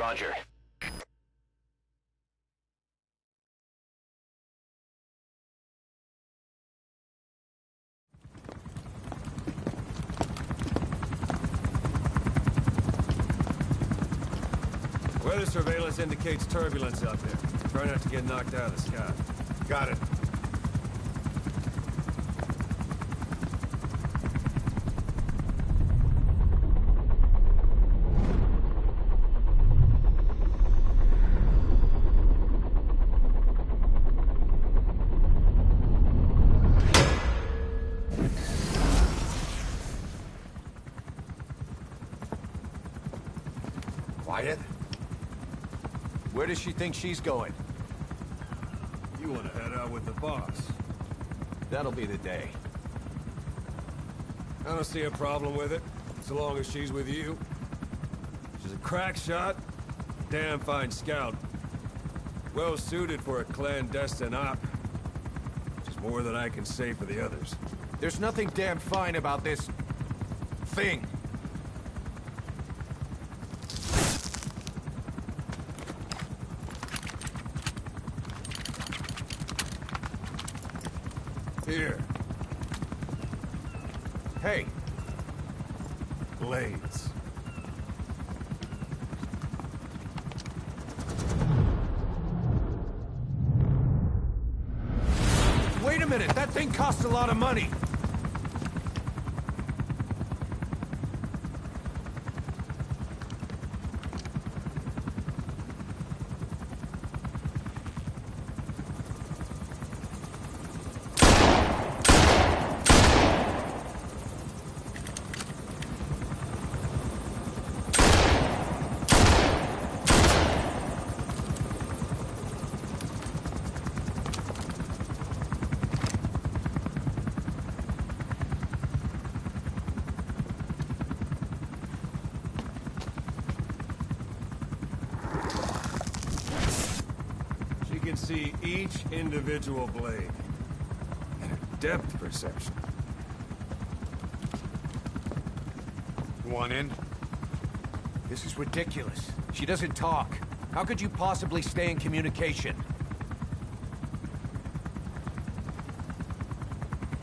Roger. Weather surveillance indicates turbulence out there. Try not to get knocked out of the sky. Got it. Wyatt? Where does she think she's going? You want to head out with the boss? That'll be the day. I don't see a problem with it, so long as she's with you. She's a crack shot, damn fine scout. Well suited for a clandestine op. Which is more than I can say for the others. There's nothing damn fine about this... thing. Here. Hey, Blades. wait a minute! That thing costs a lot of money! Can see each individual blade. And a depth perception. You want in? This is ridiculous. She doesn't talk. How could you possibly stay in communication?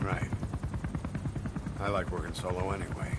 Right. I like working solo anyway.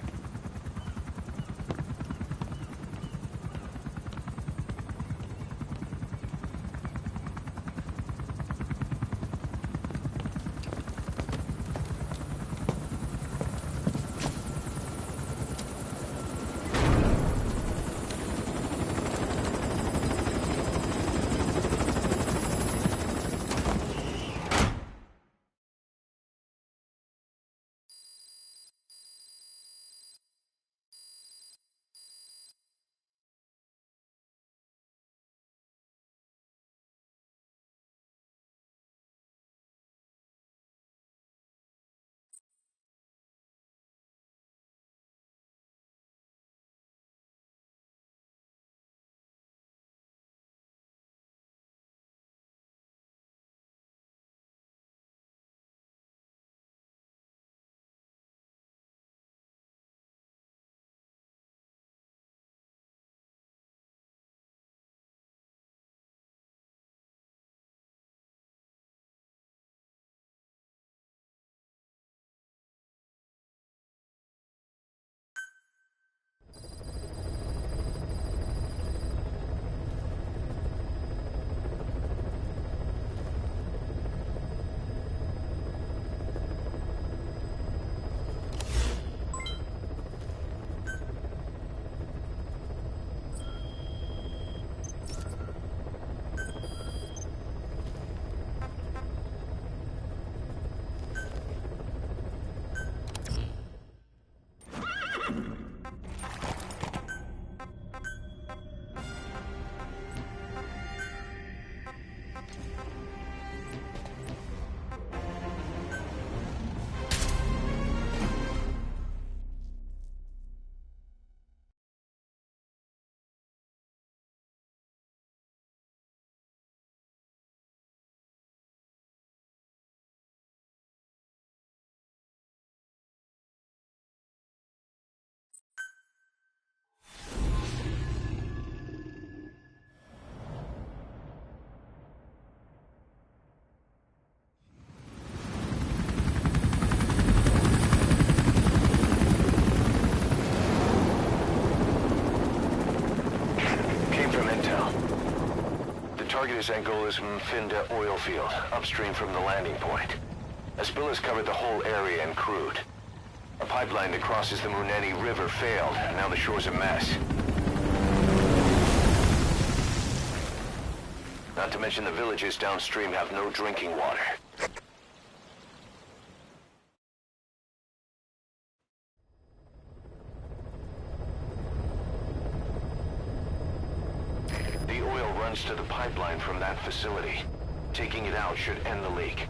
target is Angola's Mfinda oil field, upstream from the landing point. A spill has covered the whole area and crude. A pipeline that crosses the Muneni River failed, and now the shore's a mess. Not to mention the villages downstream have no drinking water. The oil runs to the pipeline from that facility. Taking it out should end the leak.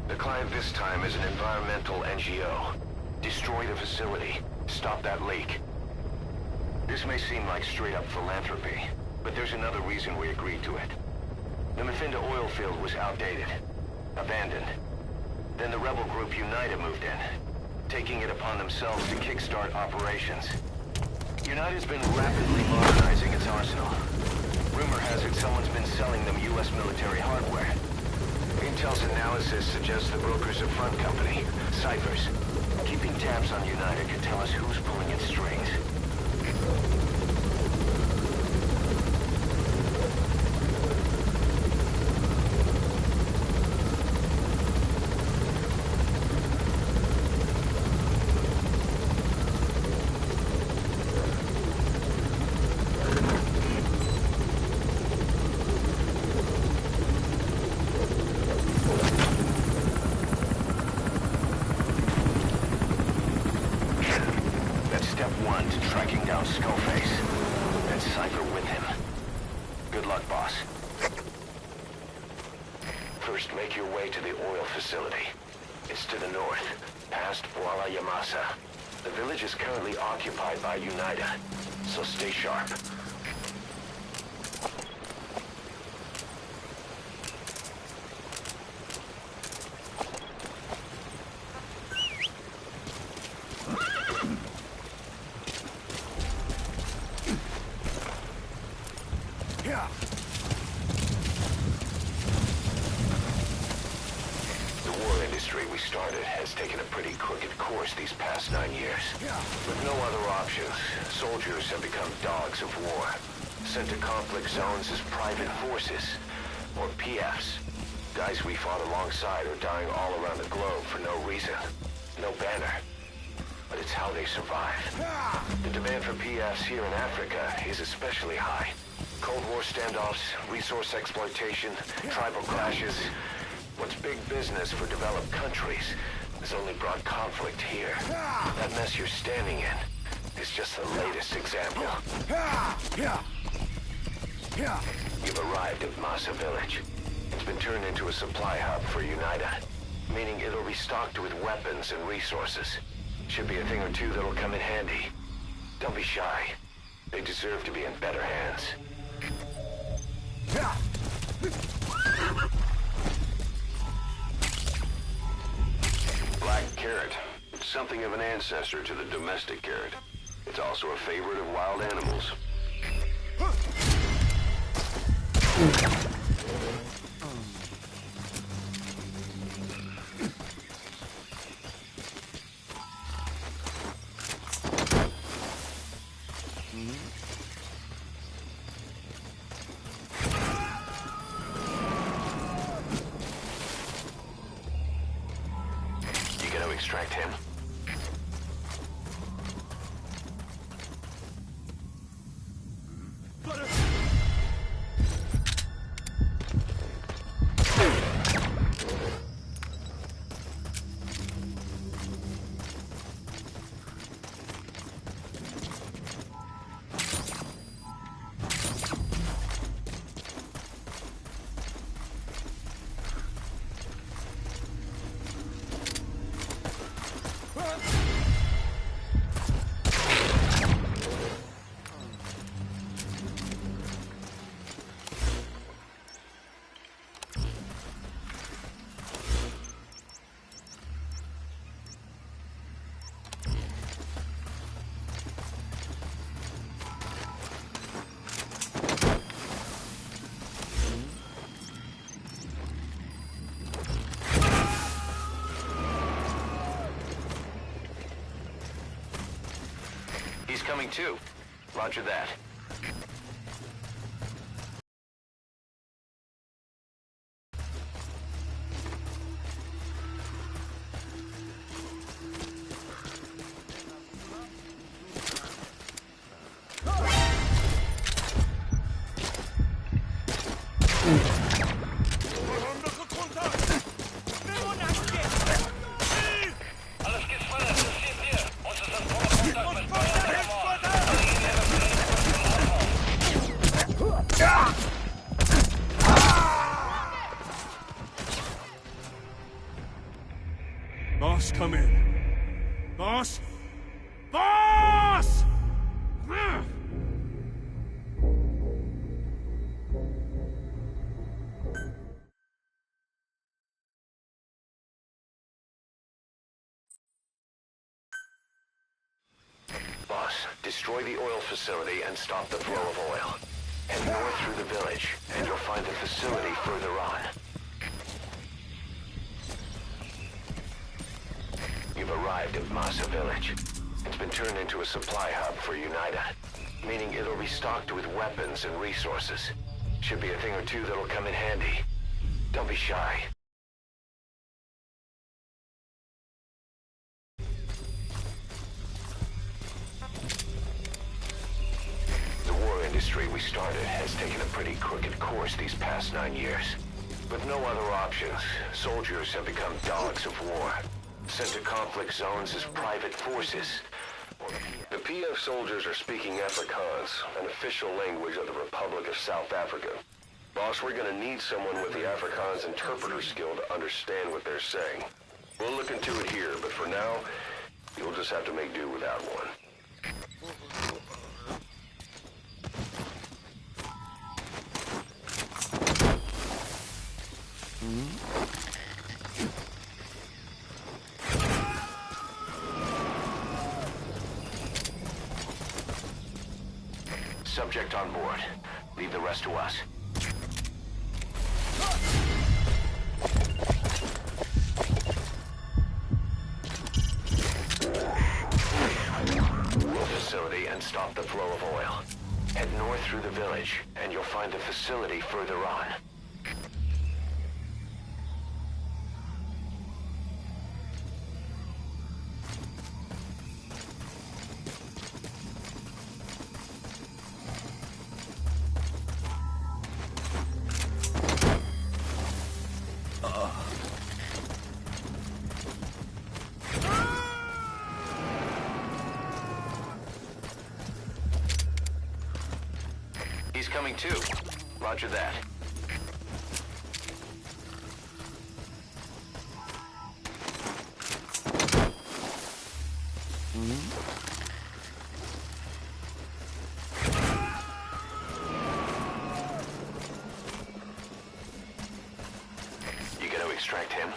The client this time is an environmental NGO. Destroy the facility. Stop that leak. This may seem like straight-up philanthropy, but there's another reason we agreed to it. The Mfinda oil field was outdated, abandoned. Then the rebel group UNITA moved in, taking it upon themselves to kickstart operations. UNITA's been rapidly modernizing its arsenal. Rumor has it someone's been selling them U.S. military hardware. Intel's analysis suggests the broker's a front company, Cyphers. Keeping tabs on UNITA could tell us who's pulling its strings. Step one to tracking down Skullface, and Cypher with him. Good luck, boss. First, make your way to the oil facility. It's to the north, past Bwala Yamasa. The village is currently occupied by UNITA, so stay sharp. The war industry we started has taken a pretty crooked course these past 9 years. With no other options, soldiers have become dogs of war, sent to conflict zones as private forces, or PFs. Guys we fought alongside are dying all around the globe for no reason. No banner. But it's how they survive. The demand for PFs here in Africa is especially high. Cold War standoffs, resource exploitation, tribal clashes. What's big business for developed countries has only brought conflict here. That mess you're standing in is just the latest example. You've arrived at Masa Village. It's been turned into a supply hub for UNITA, meaning it'll be stocked with weapons and resources. Should be a thing or two that'll come in handy. Don't be shy. They deserve to be in better hands. Black carrot. Something of an ancestor to the domestic carrot. It's also a favorite of wild animals. You gonna extract him? He's coming too. Roger that. Alles geht's weiter, interessiert hier. Uns ist ein Kontakt mit Feuer. Boss, come in. Boss? Boss! Boss, destroy the oil facility and stop the flow of oil. Head north through the village, and you'll find the facility further on. You've arrived at Masa Village. It's been turned into a supply hub for UNITA, meaning it'll be stocked with weapons and resources. Should be a thing or two that'll come in handy. Don't be shy. The war industry we started has taken a pretty crooked course these past 9 years. With no other options, soldiers have become dogs of war, sent to conflict zones as private forces. The PF soldiers are speaking Afrikaans, an official language of the Republic of South Africa. Boss, we're gonna need someone with the Afrikaans interpreter skill to understand what they're saying. We'll look into it here, but for now, you'll just have to make do without one. Subject on board. Leave the rest to us. Facility and stop the flow of oil. Head north through the village, and you'll find the facility further on. He's coming too. Roger that. You gonna extract him?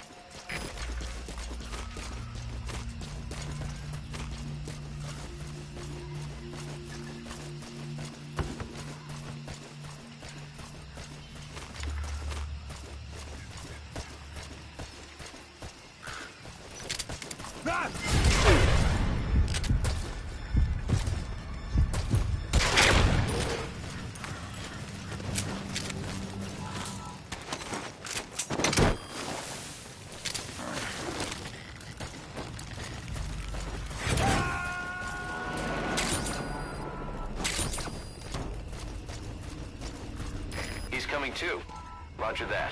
He's coming too. Roger that.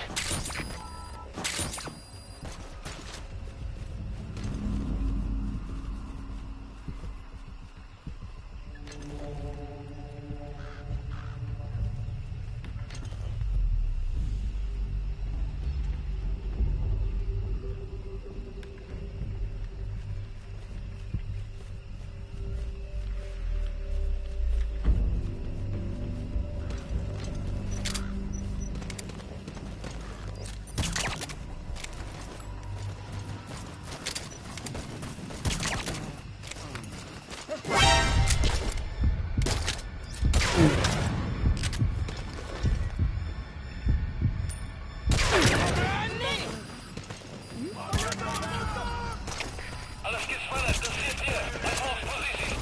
Alles geht's weiter, interessiert hier. Einfach auf Position.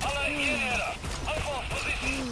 Alle hierher. Einfach auf Position.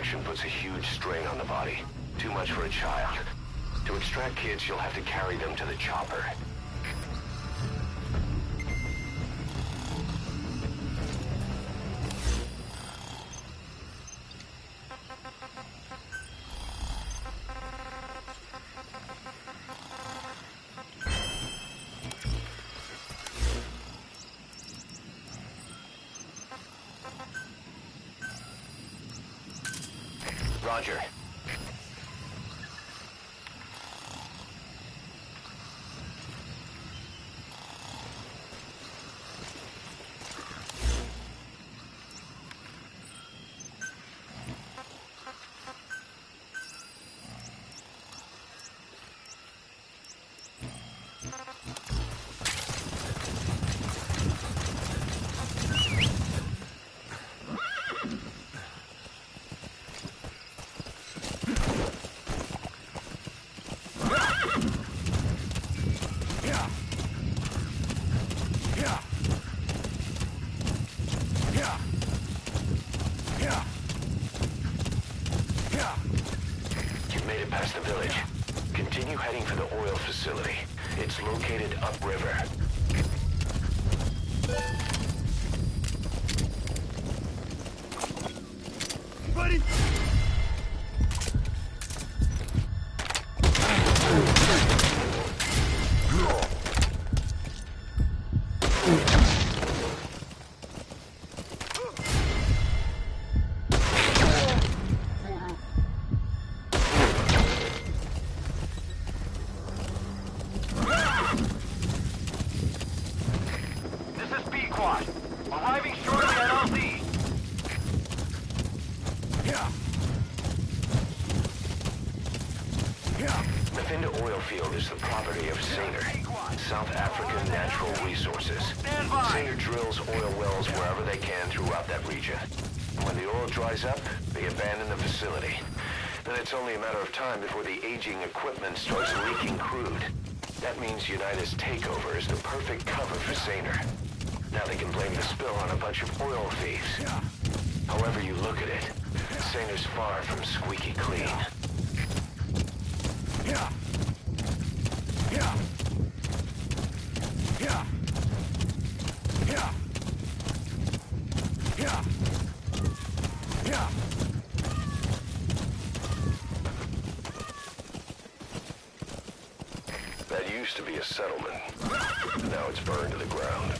infection puts a huge strain on the body. Too much for a child. To extract kids, you'll have to carry them to the chopper. Roger. Past the village. Continue heading for the oil facility. It's located upriver. Buddy! Arriving shortly at LZ. The Finda oil field is the property of Saner, South African Natural Resources. Saner drills oil wells wherever they can throughout that region. When the oil dries up, they abandon the facility. Then it's only a matter of time before the aging equipment starts leaking crude. That means United's takeover is the perfect cover for Saner. Now they can blame the spill on a bunch of oil thieves. However you look at it, Saner's far from squeaky clean. That used to be a settlement. Now it's burned to the ground.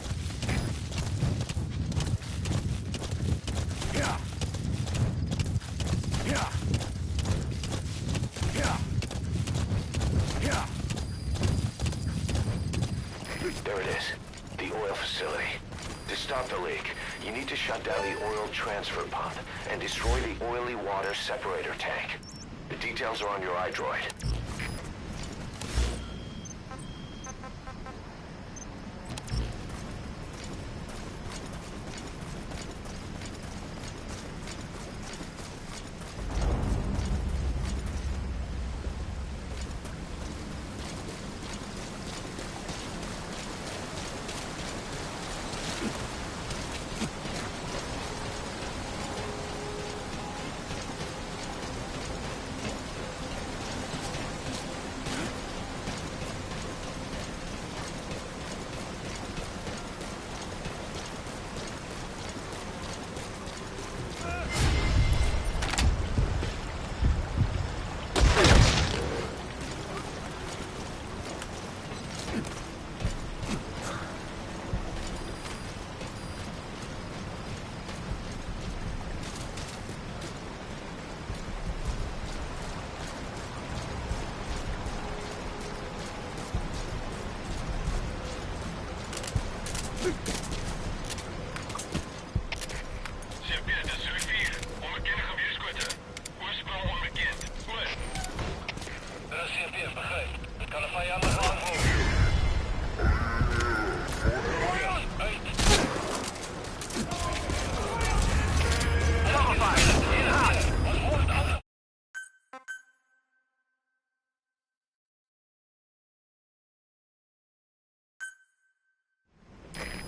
There it is, the oil facility. To stop the leak, you need to shut down the oil transfer pump and destroy the oily water separator tank. The details are on your iDroid.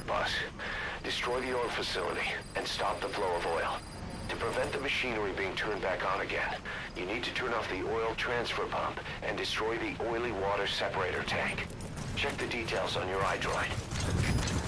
Boss, destroy the oil facility and stop the flow of oil. To prevent the machinery being turned back on again, you need to turn off the oil transfer pump and destroy the oily water separator tank. Check the details on your iDroid.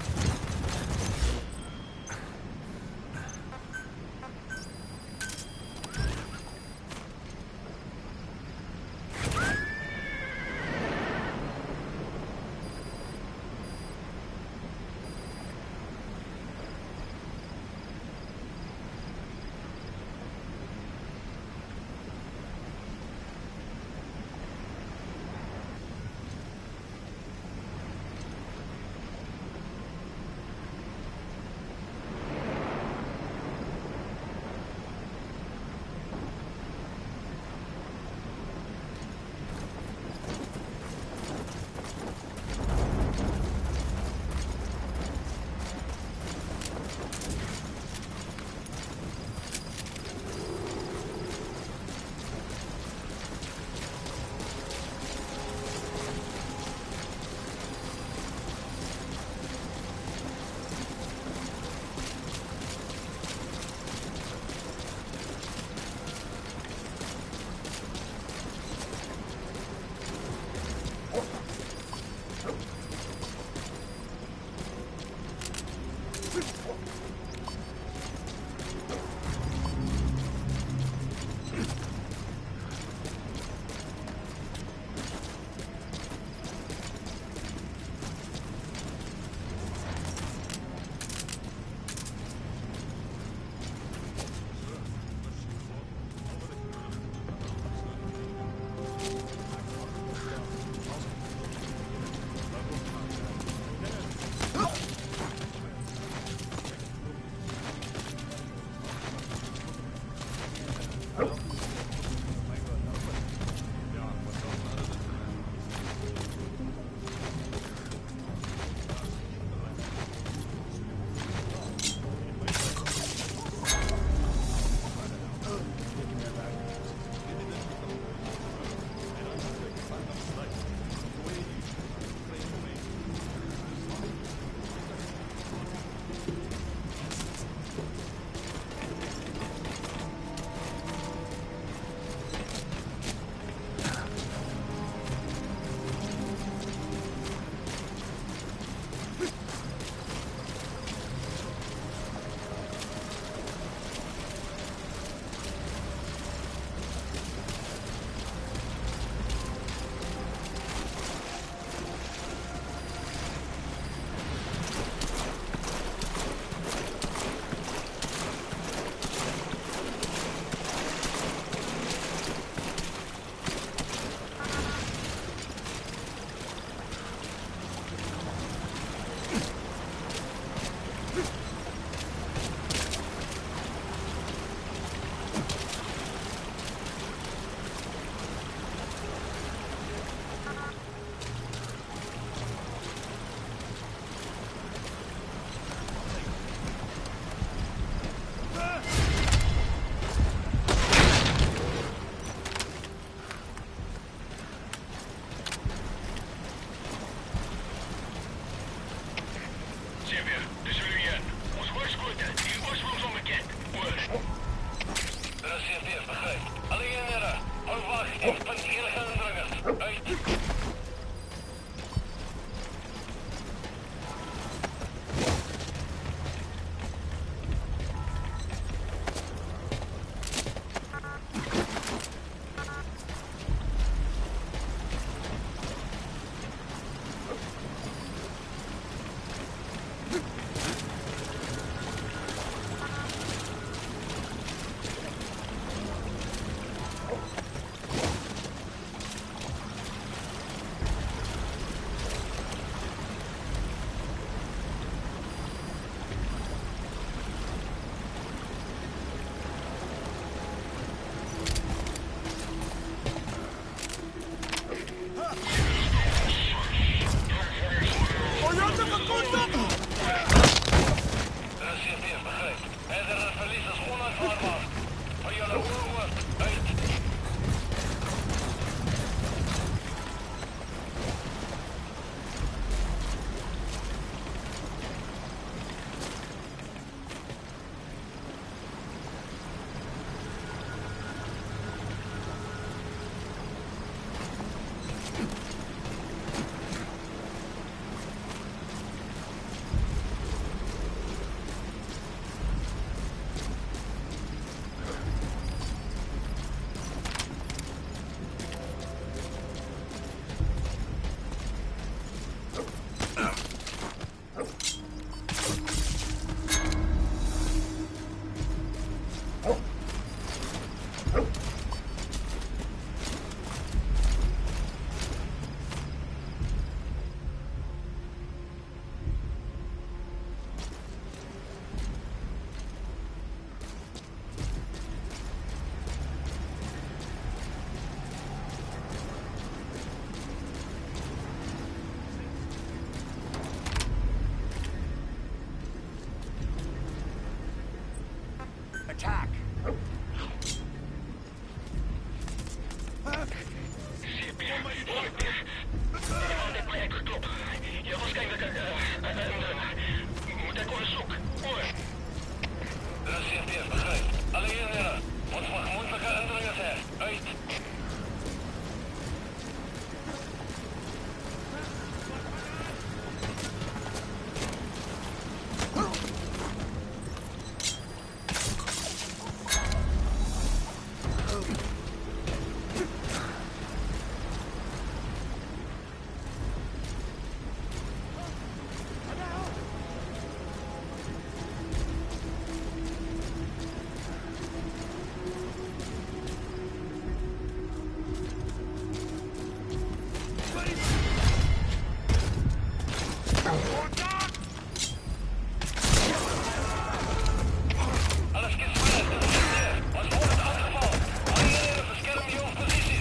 Alles gespannt, das ist hier. Ons wordt aangevallen. Alle eenheden beschermen je posities.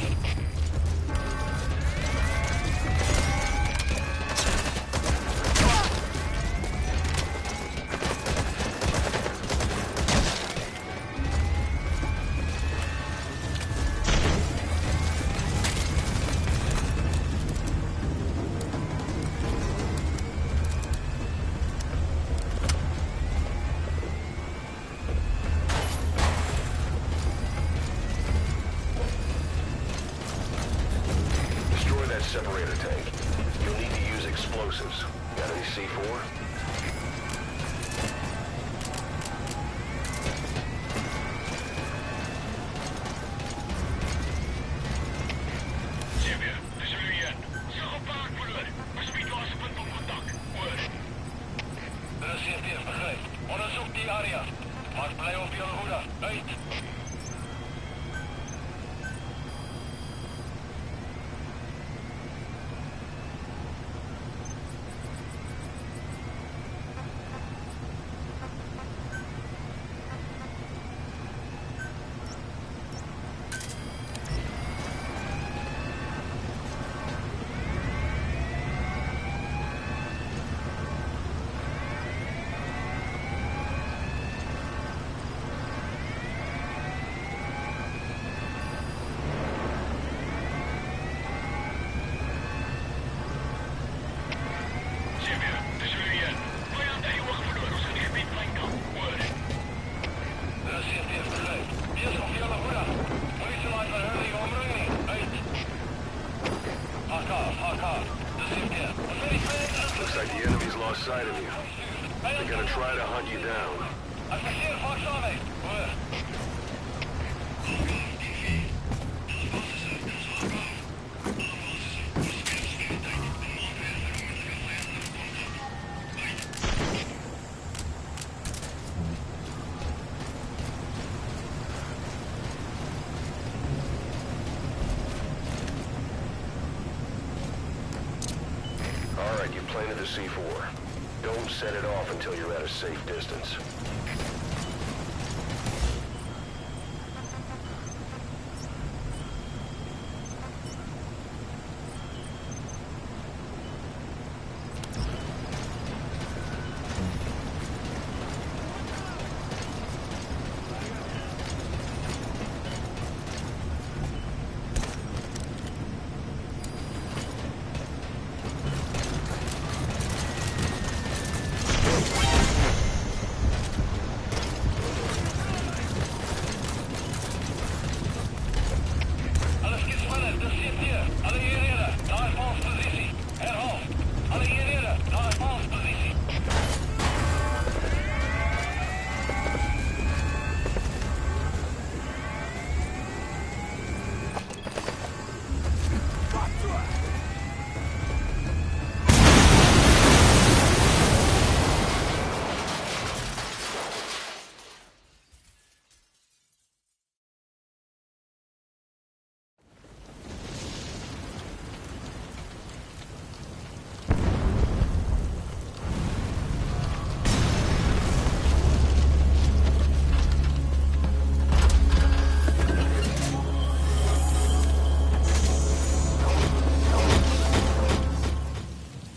Destroy that separator tank. You'll need to use explosives. Got any C4? Xavier, dis jullie hier. Zeg op paard verloor. Bespreek laaspunt op contact. Hoor. Er is CFTF, begrijp. Onderzoek die area. Maar blij op je hoede. Uit. Xavier, dis jullie hier. Vijand en je wacht verloor. Ons gaan die gebied flank kan. Hoor. Er is CFTF, begrijp. Wees op je hoede. Politie laat van Hurley omringen. Uit. HK. De CFTF. Looks like the enemy's lost sight of you. They're gonna try to hunt you down. Adviseer Fox aan mij. Hoor. Alright, you planted the C4. Don't set it off until you're at a safe distance. Alles gespannen, de CFTF. Alle eenheden, naar valspositie. Herhaal. Alle eenheden, naar valspositie.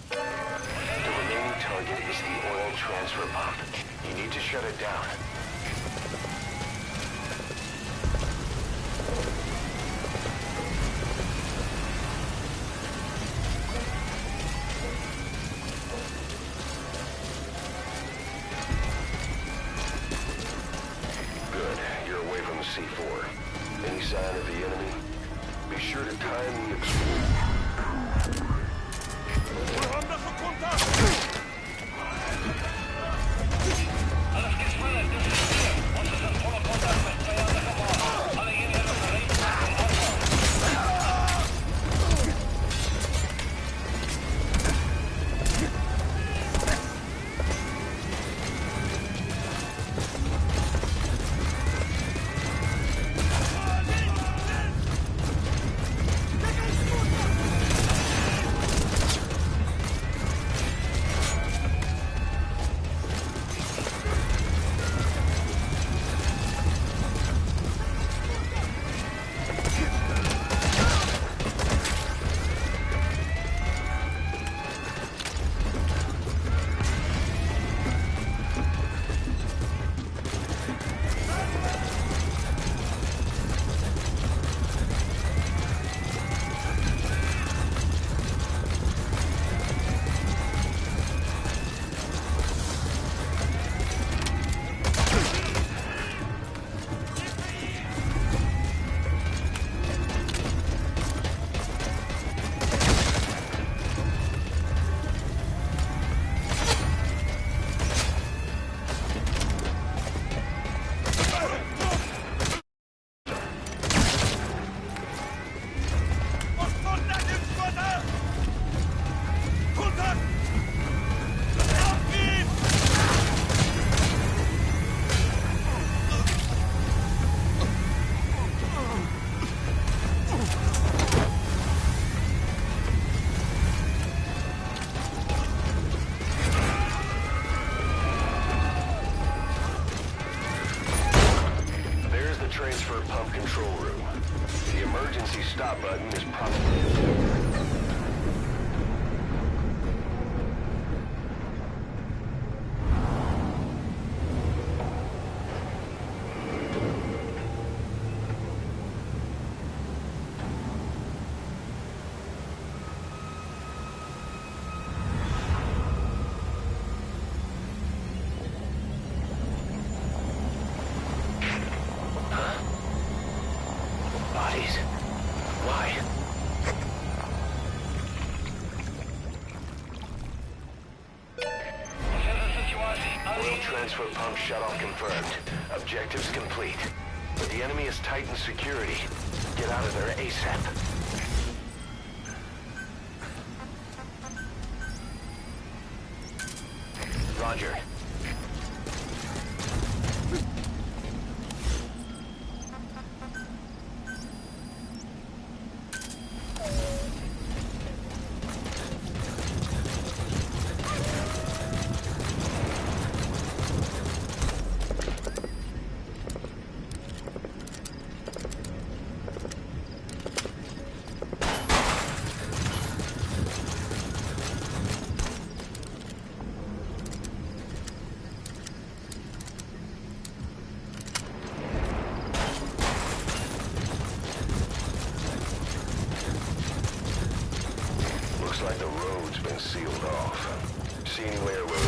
The remaining target is the oil transfer pump. You need to shut it down. Good. You're away from the C4. Any sign of the enemy? Be sure to time the explosion. Alles gespannen, de CFTF. Ons is in volle contact met vijandige maat. Alle eenheden gereed voor aanval. control room. The emergency stop button is probably... Bodies? Why? Oil transfer pump shut-off confirmed. Objectives complete. But the enemy has tightened security. Get out of there ASAP. Roger. Looks like the road's been sealed off. See anywhere where...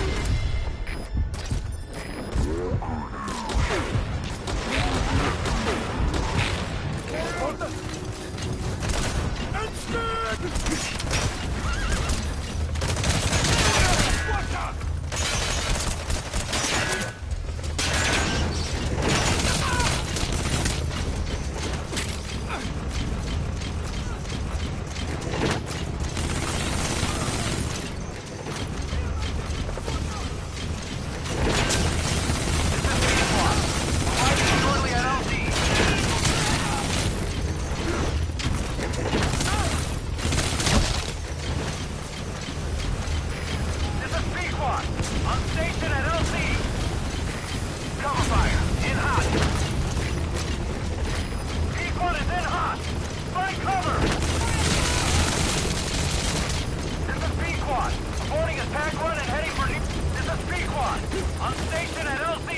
On station at LC! Cover fire! In hot! P1 is in hot! Find cover! This is P-Quad. Boarding is pack run and heading for... This is P-Quad. On station at LC!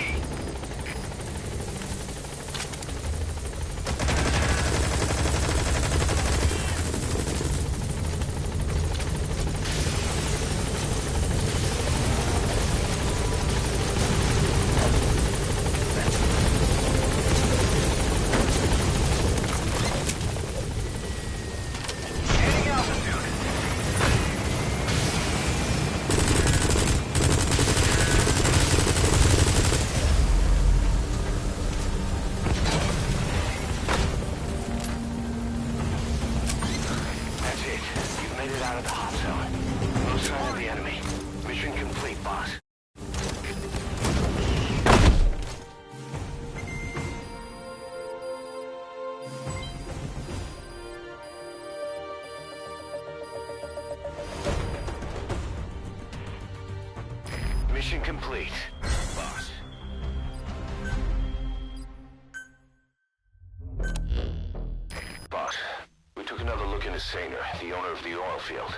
Out of the hot zone. No sign of the enemy. Mission complete, boss. Mission complete, boss. Boss. We took another look into Saner, the owner of the oil field.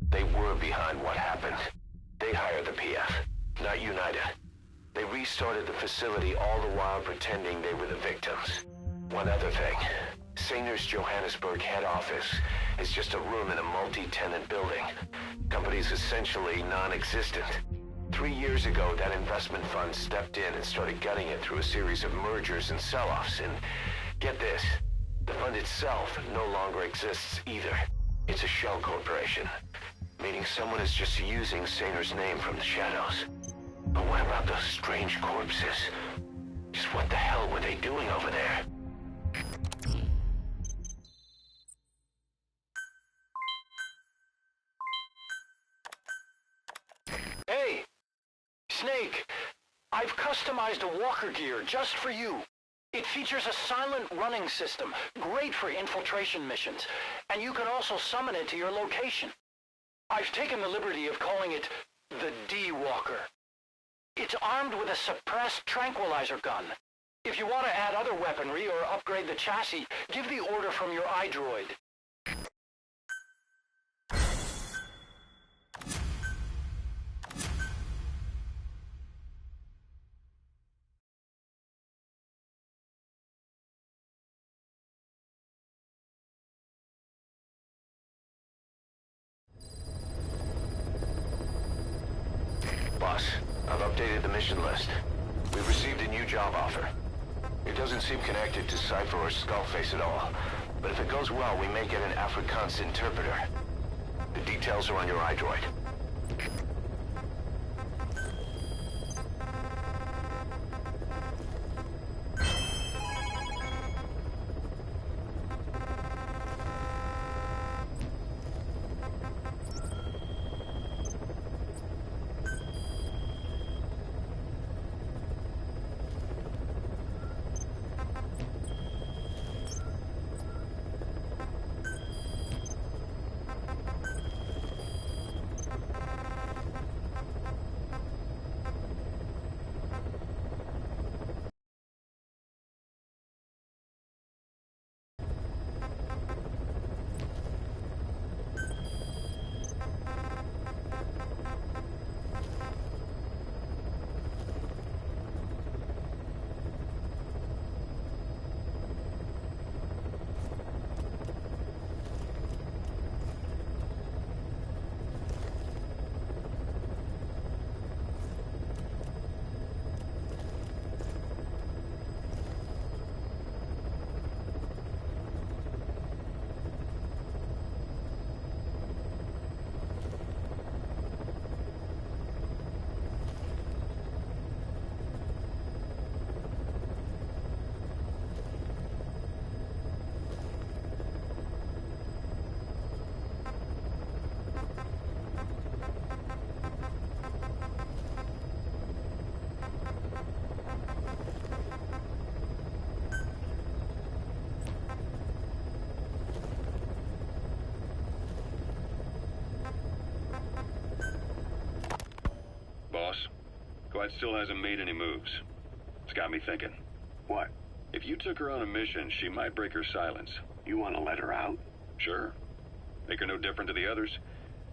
They were behind what happened. They hired the PF, not United. They restarted the facility all the while pretending they were the victims. One other thing. Saner's Johannesburg head office is just a room in a multi-tenant building. Company's essentially non-existent. 3 years ago, that investment fund stepped in and started gutting it through a series of mergers and sell-offs. And get this. The fund itself no longer exists either. It's a shell corporation, meaning someone is just using Saner's name from the shadows. But what about those strange corpses? Just what the hell were they doing over there? Hey! Snake! I've customized a walker gear just for you. It features a silent running system, great for infiltration missions, and you can also summon it to your location. I've taken the liberty of calling it the D-Walker. It's armed with a suppressed tranquilizer gun. If you want to add other weaponry or upgrade the chassis, give the order from your iDroid. Boss, I've updated the mission list. We've received a new job offer. It doesn't seem connected to Cypher or Skullface at all, but if it goes well, we may get an Afrikaans interpreter. The details are on your iDroid. Boss, Clyde still hasn't made any moves. It's got me thinking. What? If you took her on a mission, she might break her silence. You want to let her out? Sure. Make her no different to the others.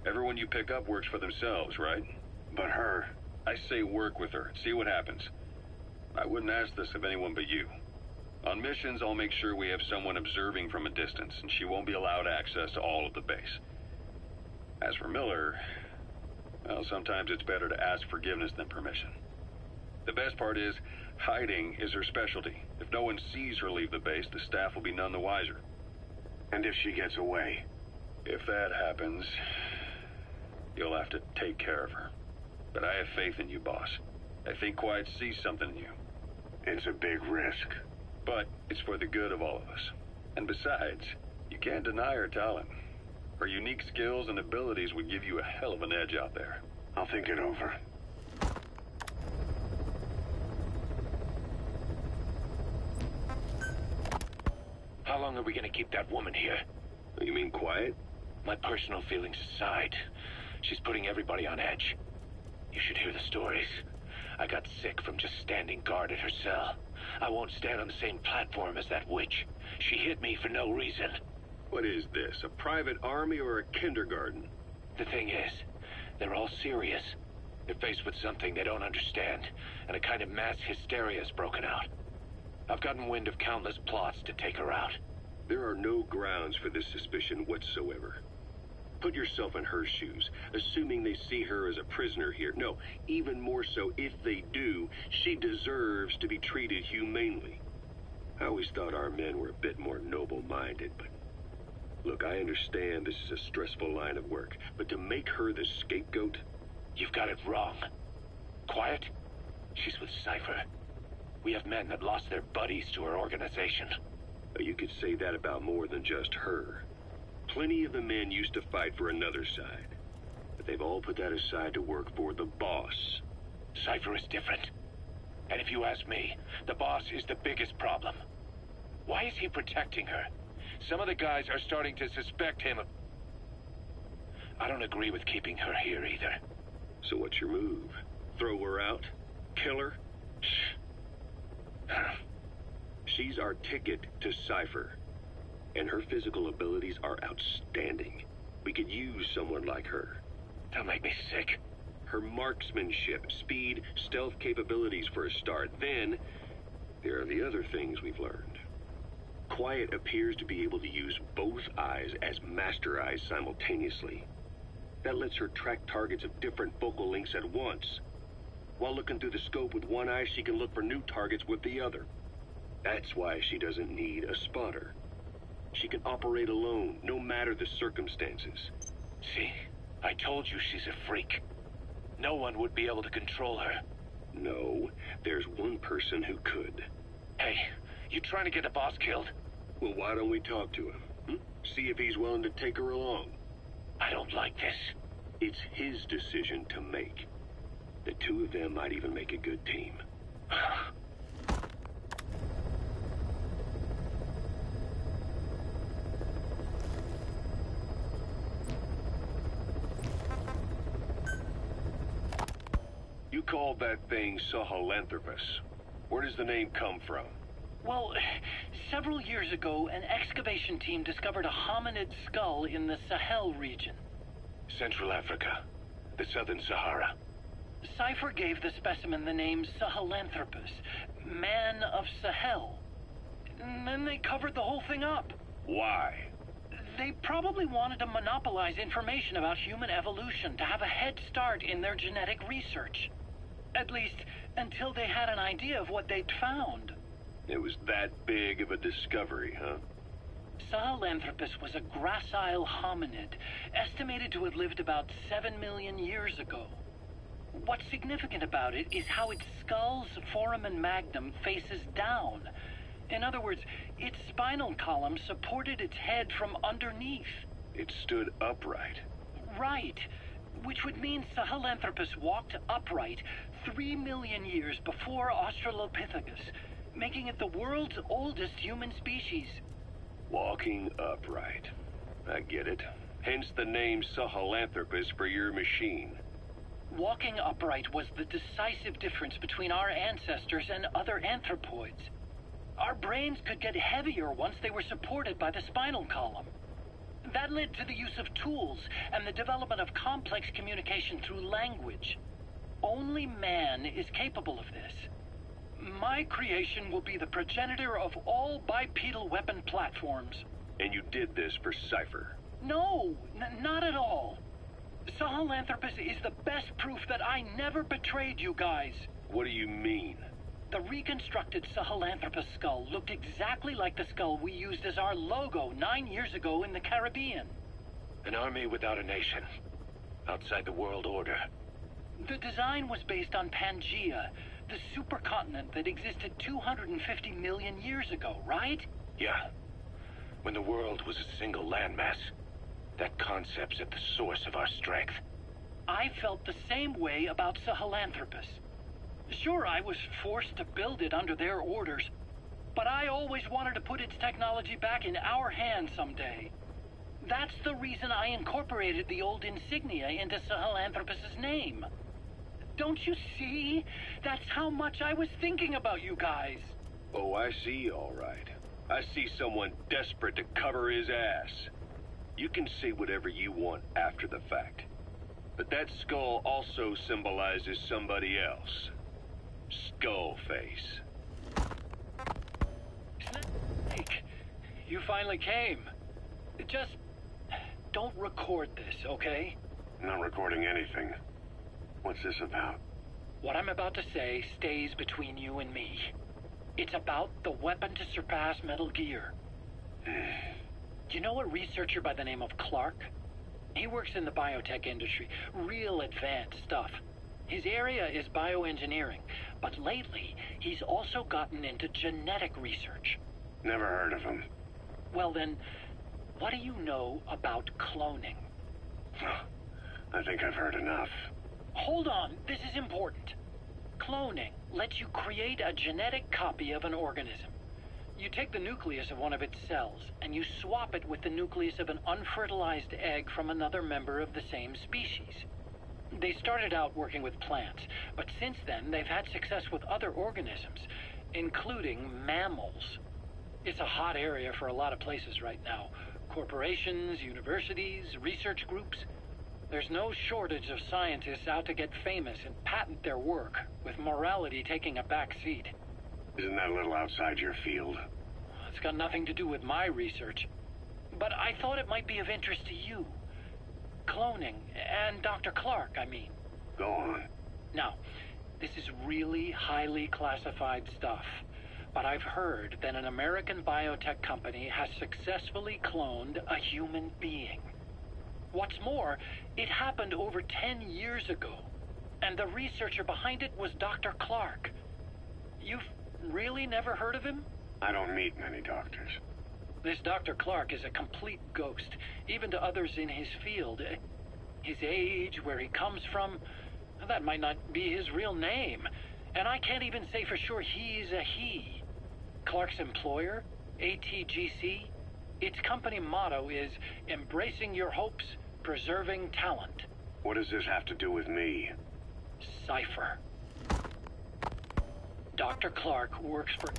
Everyone you pick up works for themselves, right? But her... I say work with her and see what happens. I wouldn't ask this of anyone but you. On missions, I'll make sure we have someone observing from a distance, and she won't be allowed access to all of the base. As for Miller, well, sometimes it's better to ask forgiveness than permission. The best part is, hiding is her specialty. If no one sees her leave the base, the staff will be none the wiser. And if she gets away? If that happens, you'll have to take care of her. But I have faith in you, boss. I think Quiet sees something in you. It's a big risk. But it's for the good of all of us. And besides, you can't deny her talent. Her unique skills and abilities would give you a hell of an edge out there. I'll think it over. How long are we gonna keep that woman here? You mean Quiet? My personal feelings aside, she's putting everybody on edge. You should hear the stories. I got sick from just standing guard at her cell. I won't stand on the same platform as that witch. She hit me for no reason. What is this, a private army or a kindergarten? The thing is, they're all serious. They're faced with something they don't understand, and a kind of mass hysteria has broken out. I've gotten wind of countless plots to take her out. There are no grounds for this suspicion whatsoever. Put yourself in her shoes, assuming they see her as a prisoner here. No, even more so, if they do, she deserves to be treated humanely. I always thought our men were a bit more noble-minded, but... Look, I understand this is a stressful line of work, but to make her the scapegoat... You've got it wrong. Quiet? She's with Cypher. We have men that lost their buddies to her organization. You could say that about more than just her. Plenty of the men used to fight for another side, but they've all put that aside to work for the boss. Cypher is different. And if you ask me, the boss is the biggest problem. Why is he protecting her? Some of the guys are starting to suspect him of... I don't agree with keeping her here either. So what's your move? Throw her out? Kill her? She's our ticket to Cypher. And her physical abilities are outstanding. We could use someone like her. That'll make me sick. Her marksmanship, speed, stealth capabilities for a start. Then, there are the other things we've learned. Quiet appears to be able to use both eyes as master eyes simultaneously. That lets her track targets of different focal lengths at once. While looking through the scope with one eye, she can look for new targets with the other. That's why she doesn't need a spotter. She can operate alone, no matter the circumstances. See, I told you she's a freak. No one would be able to control her. No, there's one person who could. Hey, you trying to get the boss killed? Well, why don't we talk to him? See if he's willing to take her along. I don't like this. It's his decision to make. The two of them might even make a good team. You called that thing Sahelanthropus. Where does the name come from? Well, several years ago, an excavation team discovered a hominid skull in the Sahel region. Central Africa. The Southern Sahara. Cypher gave the specimen the name Sahelanthropus, Man of Sahel. And then they covered the whole thing up. Why? They probably wanted to monopolize information about human evolution to have a head start in their genetic research. At least, until they had an idea of what they'd found. It was that big of a discovery, huh? Sahelanthropus was a gracile hominid, estimated to have lived about 7 million years ago. What's significant about it is how its skull's foramen magnum faces down. In other words, its spinal column supported its head from underneath. It stood upright. Right. Which would mean Sahelanthropus walked upright 3 million years before Australopithecus, making it the world's oldest human species. Walking upright. I get it. Hence the name Sahelanthropus for your machine. Walking upright was the decisive difference between our ancestors and other anthropoids. Our brains could get heavier once they were supported by the spinal column. That led to the use of tools and the development of complex communication through language. Only man is capable of this. My creation will be the progenitor of all bipedal weapon platforms. And you did this for Cypher? No, not at all. Sahelanthropus is the best proof that I never betrayed you guys. What do you mean? The reconstructed Sahelanthropus skull looked exactly like the skull we used as our logo 9 years ago in the Caribbean. An army without a nation. Outside the world order. The design was based on Pangaea, the supercontinent that existed 250 million years ago, right? Yeah. When the world was a single landmass. That concept's at the source of our strength. I felt the same way about Sahelanthropus. Sure, I was forced to build it under their orders, but I always wanted to put its technology back in our hands someday. That's the reason I incorporated the old insignia into Sahelanthropus's name. Don't you see? That's how much I was thinking about you guys. Oh, I see, all right. I see someone desperate to cover his ass. You can say whatever you want after the fact. But that skull also symbolizes somebody else. Skullface. Snake, you finally came. Just don't record this, okay? Not recording anything. What's this about? What I'm about to say stays between you and me. It's about the weapon to surpass Metal Gear. Do you know a researcher by the name of Clark? He works in the biotech industry, real advanced stuff. His area is bioengineering, but lately he's also gotten into genetic research. Never heard of him. Well then, what do you know about cloning? I think I've heard enough. Hold on, this is important. Cloning lets you create a genetic copy of an organism. You take the nucleus of one of its cells, and you swap it with the nucleus of an unfertilized egg from another member of the same species. They started out working with plants, but since then they've had success with other organisms, including mammals. It's a hot area for a lot of places right now. Corporations, universities, research groups. There's no shortage of scientists out to get famous and patent their work, with morality taking a back seat. Isn't that a little outside your field? It's got nothing to do with my research. But I thought it might be of interest to you. Cloning, and Dr. Clark, I mean. Go on. Now, this is really highly classified stuff. But I've heard that an American biotech company has successfully cloned a human being. What's more, it happened over 10 years ago. And the researcher behind it was Dr. Clark. You've really never heard of him? I don't meet many doctors. This Dr. Clark is a complete ghost, even to others in his field. His age, where he comes from, that might not be his real name. And I can't even say for sure he's a he. Clark's employer, ATGC, its company motto is embracing your hopes, preserving talent. What does this have to do with me? Cypher. Dr. Clark works for...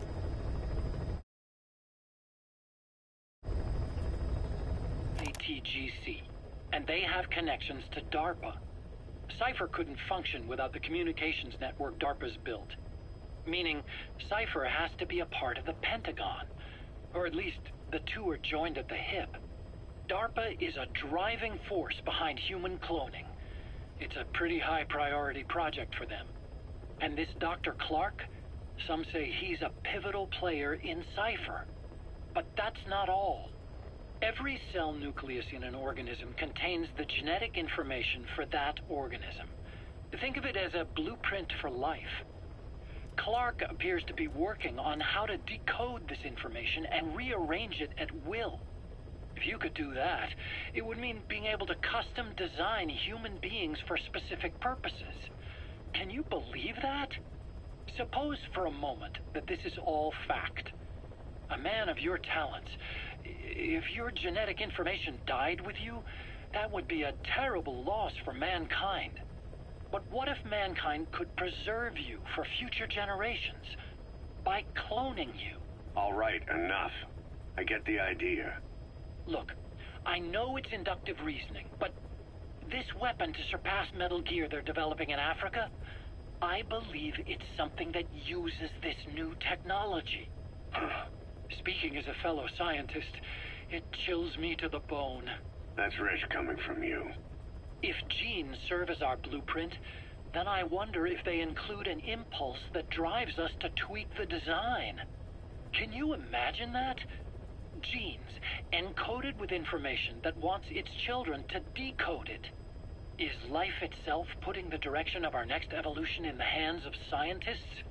ATGC, and they have connections to DARPA. Cypher couldn't function without the communications network DARPA's built. Meaning, Cypher has to be a part of the Pentagon. Or at least, the two are joined at the hip. DARPA is a driving force behind human cloning. It's a pretty high priority project for them. And this Dr. Clark, some say he's a pivotal player in Cypher. But that's not all. Every cell nucleus in an organism contains the genetic information for that organism. Think of it as a blueprint for life. Clark appears to be working on how to decode this information and rearrange it at will. If you could do that, it would mean being able to custom design human beings for specific purposes. Can you believe that? Suppose for a moment that this is all fact. A man of your talents, if your genetic information died with you, that would be a terrible loss for mankind. But what if mankind could preserve you for future generations by cloning you? All right, enough. I get the idea. Look, I know it's inductive reasoning, but this weapon to surpass Metal Gear they're developing in Africa, I believe it's something that uses this new technology. Speaking as a fellow scientist, it chills me to the bone. That's rich coming from you. If genes serve as our blueprint, then I wonder if they include an impulse that drives us to tweak the design. Can you imagine that? Genes, encoded with information that wants its children to decode it. Is life itself putting the direction of our next evolution in the hands of scientists?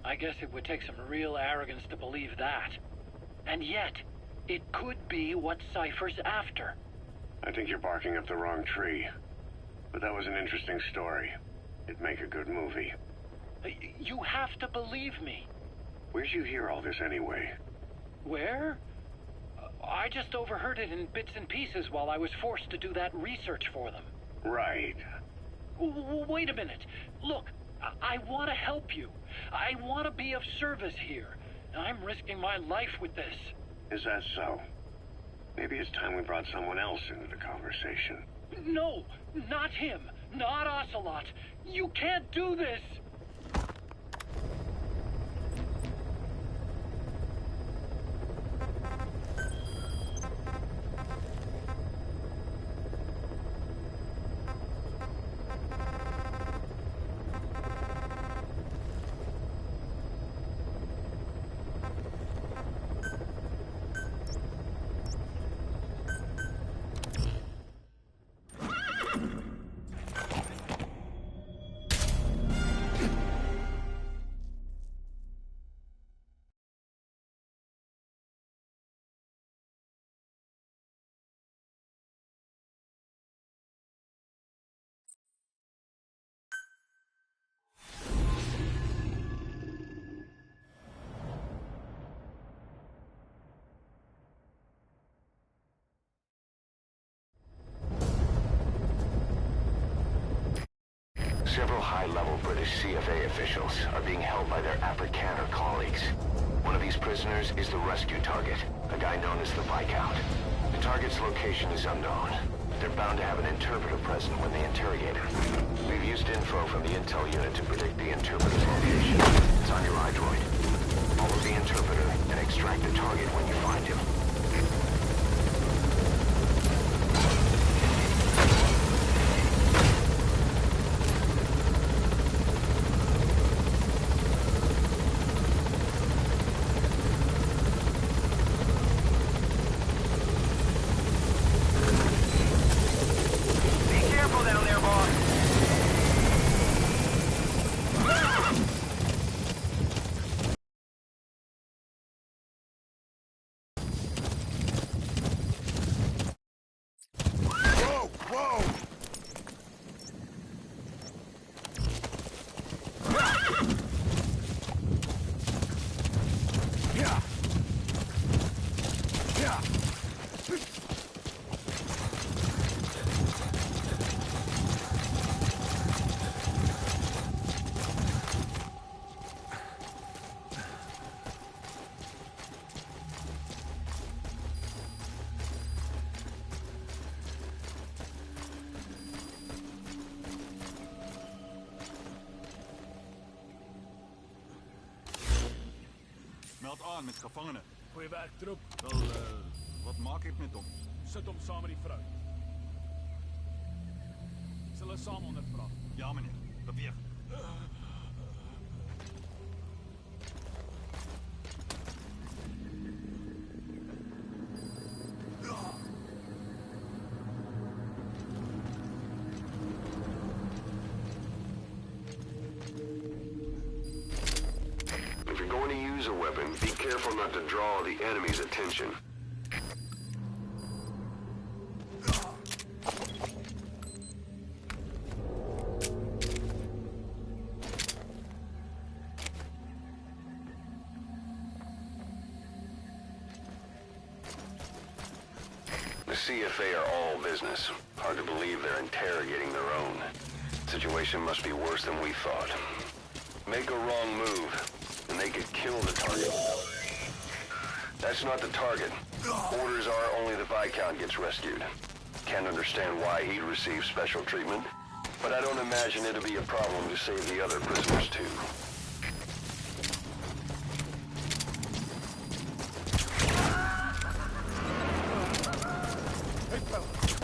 I guess it would take some real arrogance to believe that. And yet, it could be what Cypher's after. I think you're barking up the wrong tree. But that was an interesting story. It'd make a good movie. You have to believe me. Where'd you hear all this anyway? Where? I just overheard it in bits and pieces while I was forced to do that research for them. Right. Wait a minute. Look, I want to help you. I want to be of service here. I'm risking my life with this. Is that so? Maybe it's time we brought someone else into the conversation. No, not him. Not Ocelot. You can't do this. Several high-level British CFA officials are being held by their Afrikaner colleagues. One of these prisoners is the rescue target, a guy known as the Viscount. The target's location is unknown. They're bound to have an interpreter present when they interrogate him. We've used info from the intel unit to predict the interpreter's location. It's on your iDroid. Follow the interpreter and extract the target when you find him. Meld aan met gevangenen. Goeie werk, troep. Wel, wat maak ik met hom? Sit hom saam met die vrou. Zullen saam ondervra. Ja, meneer. Beweeg. If you're going to use a weapon, be careful not to draw the enemy's attention. The CFA are all business. Hard to believe they're interrogating their own. Situation must be worse than we thought. Make a wrong move, and they could kill the target. That's not the target. Orders are only the Viscount gets rescued. Can't understand why he'd receive special treatment, but I don't imagine it'll be a problem to save the other prisoners too.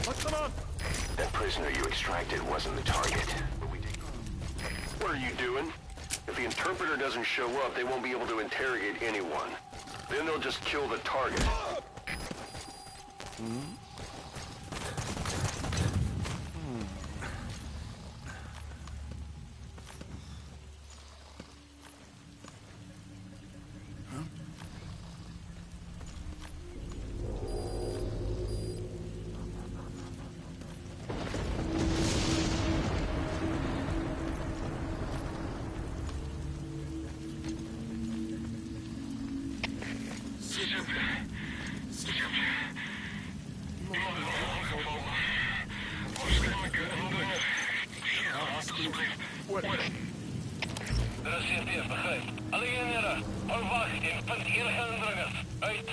What's going on? That prisoner you extracted wasn't the target. What are you doing? If the interpreter doesn't show up, they won't be able to interrogate anyone. Then they'll just kill the target. Dat is CFD, begrijp. Alle eenheden, hou wacht, in punt enige indringers. Uit.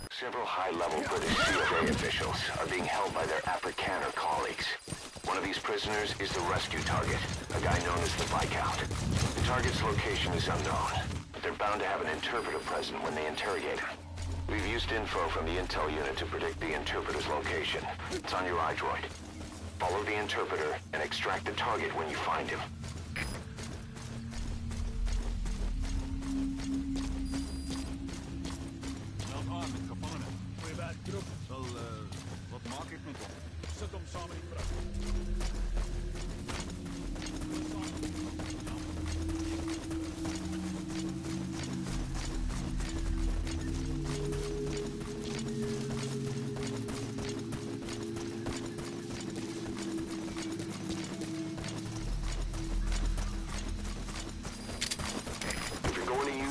Several high-level British CFA officials are being held by their Afrikaner colleagues. One of these prisoners is the rescue target, a guy known as the Viscount. The target's location is unknown, but they're bound to have an interpreter present when they interrogate him. We've used info from the intel unit to predict the interpreter's location. It's on your iDroid. Follow the interpreter and extract the target when you find him. Meld aan met gevangenen. Goeie werk, troep. Wel, wat maak ik met hom? Sit hom saam met die vrou.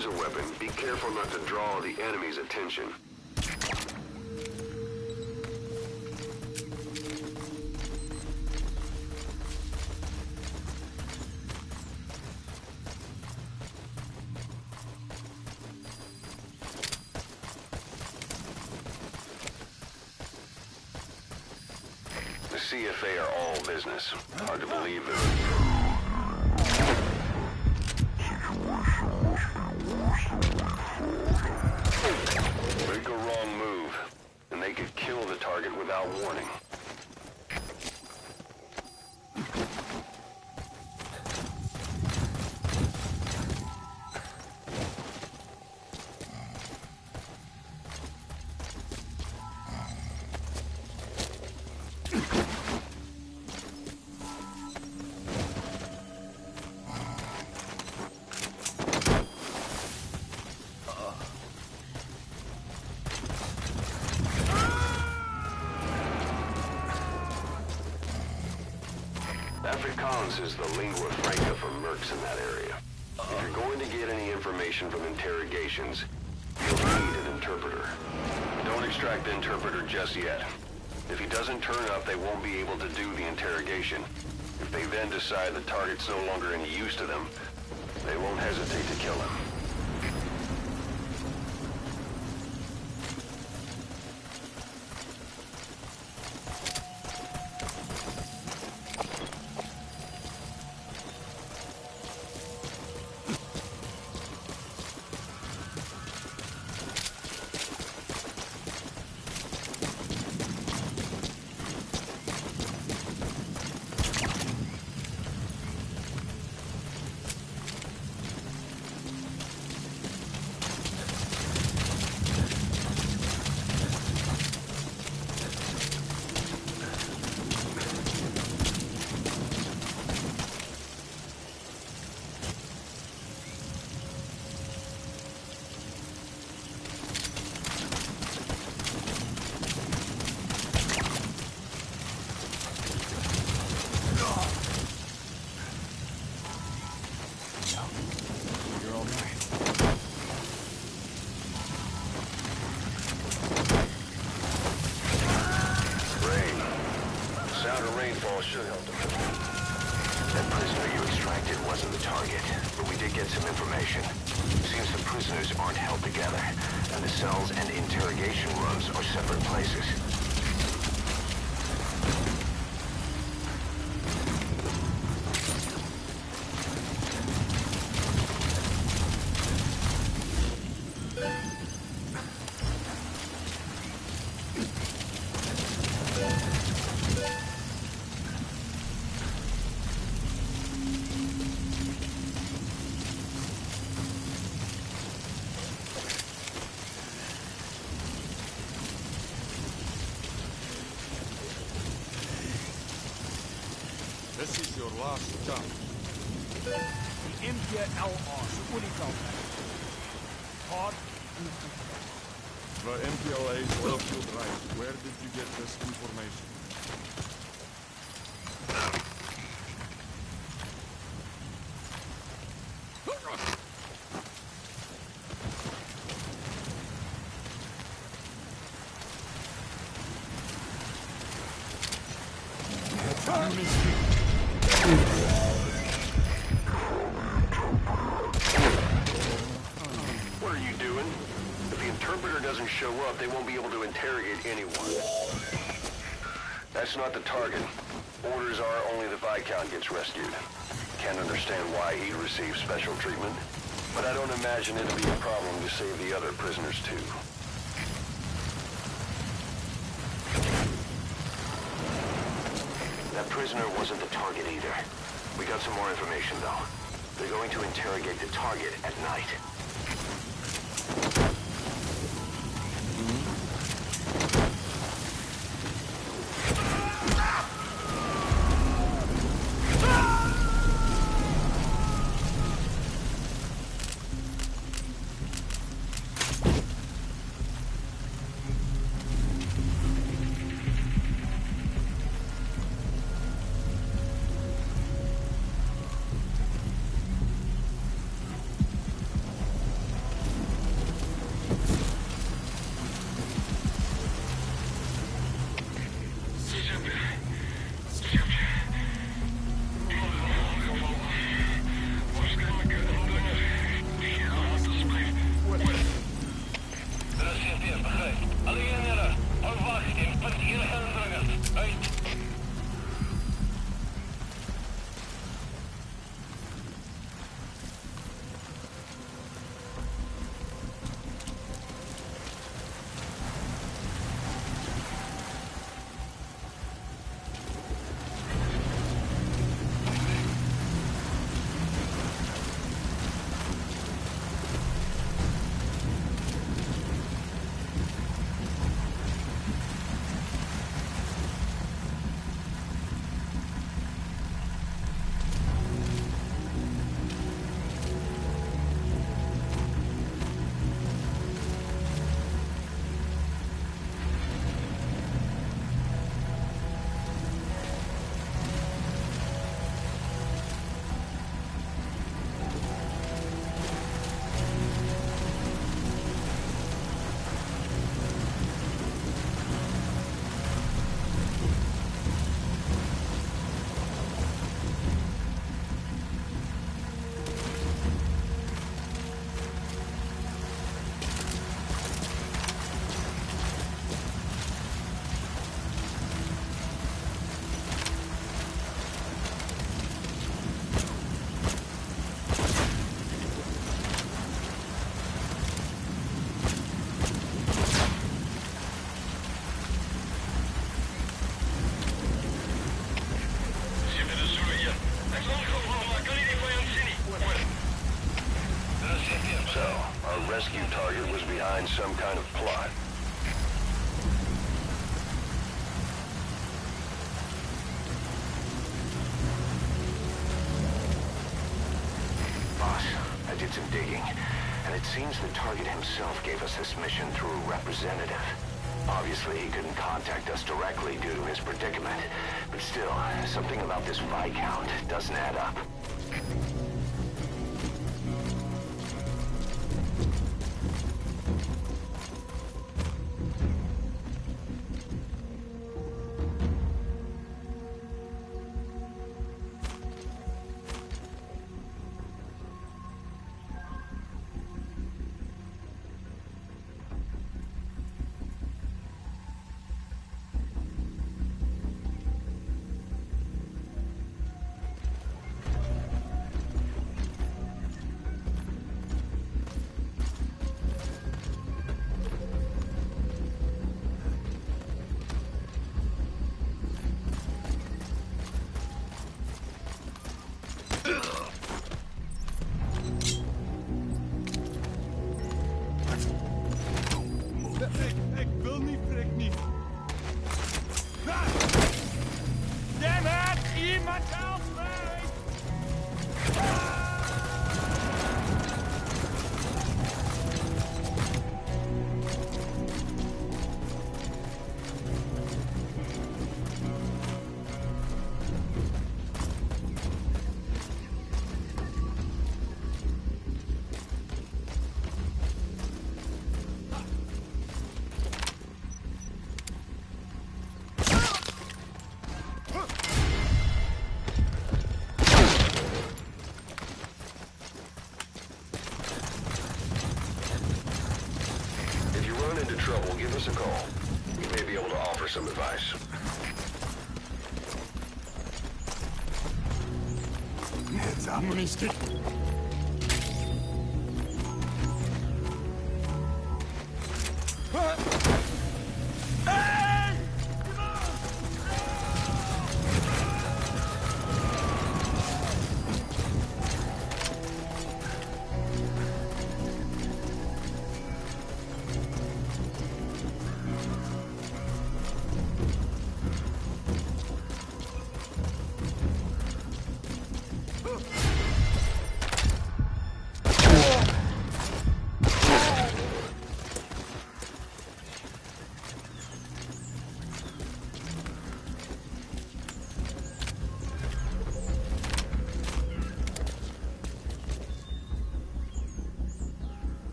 use a weapon, be careful not to draw the enemy's attention. The CFA are all business. Hard to believe that. Make a wrong move, and they could kill the target without warning. Afrikaans is the lingua franca for mercs in that area. If you're going to get any information from interrogations, you'll need an interpreter. Don't extract the interpreter just yet. If he doesn't turn up, they won't be able to do the interrogation. If they then decide the target's no longer any use to them, they won't hesitate to kill him. Should help them. That prisoner you extracted wasn't the target, but we did get some information. Seems the prisoners aren't held together, and the cells and interrogation rooms are separate places. This is your last chance. Die MPLA se olieveld. Hard. The MPLA's oil field right. Where did you get this information? What are you doing? If the interpreter doesn't show up, they won't be able to interrogate anyone. That's not the target. Orders are only the Viscount gets rescued. Can't understand why he'd receive special treatment, but I don't imagine it'll be a problem to save the other prisoners too. That prisoner wasn't the target either. We got some more information though. They're going to interrogate the target at night. So, our rescue target was behind some kind of plot. Boss, I did some digging, and it seems the target himself gave us this mission through a representative. Obviously, he couldn't contact us directly due to his predicament, but still, something about this Viscount doesn't add up. Ik wil niet, prik niet. Damn it! Iemand help mij! Trouble, give us a call. We may be able to offer some advice.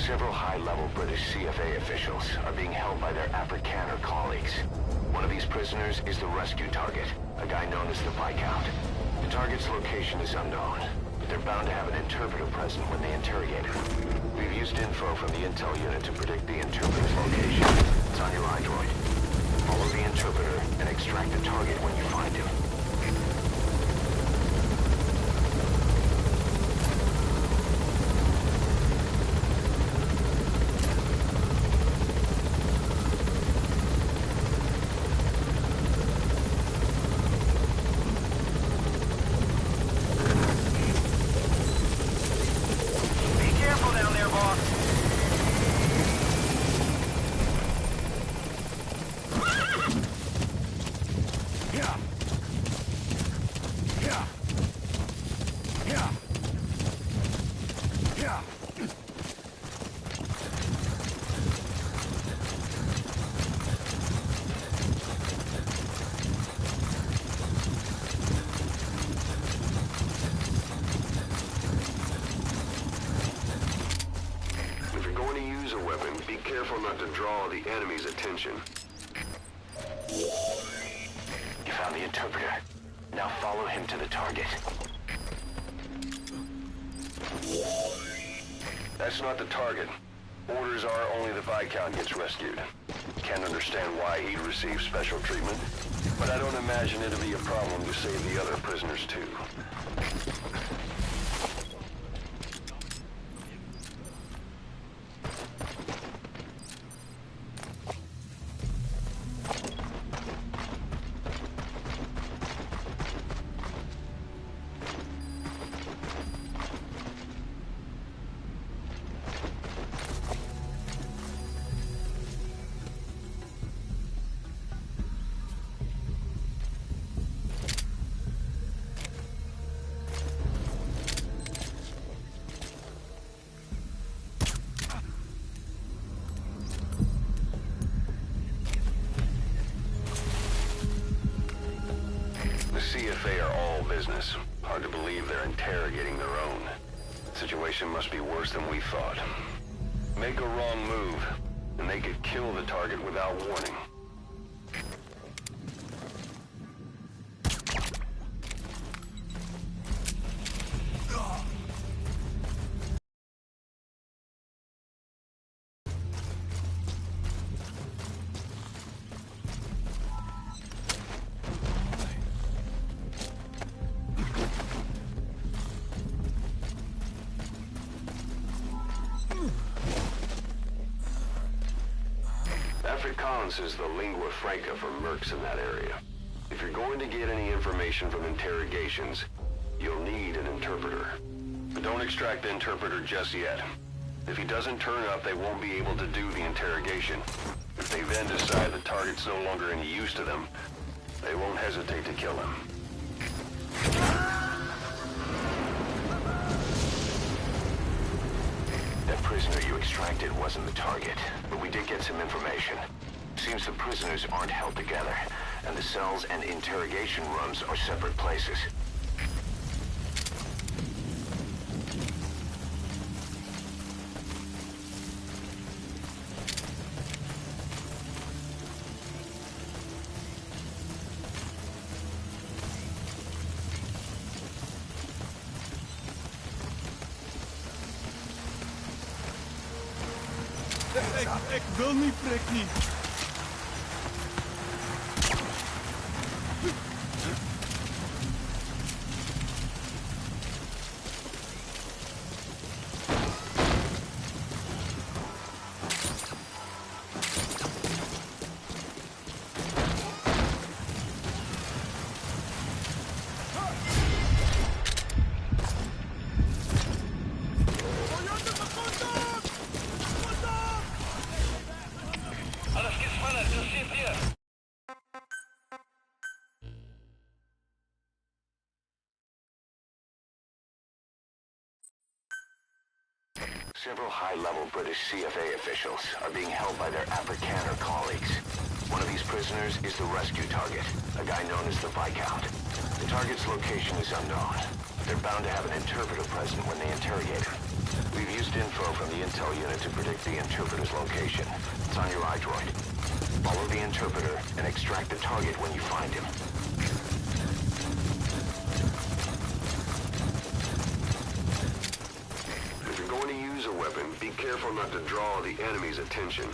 Several high-level British CFA officials are being held by their Afrikaner colleagues. One of these prisoners is the rescue target, a guy known as the Viscount. The target's location is unknown, but they're bound to have an interpreter present when they interrogate him. We've used info from the intel unit to predict the interpreter's location. It's on your iDroid. Follow the interpreter and extract the target when you find him. If you're going to use a weapon, be careful not to draw the enemy's attention. You found the interpreter. Now follow him to the target. That's not the target. Orders are only the Viscount gets rescued. Can't understand why he'd receive special treatment, but I don't imagine it'll be a problem to save the other prisoners too. CFA are all business. Hard to believe they're interrogating their own. Situation must be worse than we thought. Make a wrong move, and they could kill the target without warning. Afrikaans is the lingua franca for mercs in that area. If you're going to get any information from interrogations, you'll need an interpreter. But don't extract the interpreter just yet. If he doesn't turn up, they won't be able to do the interrogation. If they then decide the target's no longer any use to them, they won't hesitate to kill him. That prisoner you extracted wasn't the target, but we did get some information. Seems the prisoners aren't held together, and the cells and interrogation rooms are separate places. Ik wil niet, Prikkie. Several high-level British CFA officials are being held by their Afrikaner colleagues. One of these prisoners is the rescue target, a guy known as the Viscount. The target's location is unknown. They're bound to have an interpreter present when they interrogate him. We've used info from the intel unit to predict the interpreter's location. It's on your iDroid. Follow the interpreter and extract the target when you find him. If you're going to use a weapon, be careful not to draw the enemy's attention.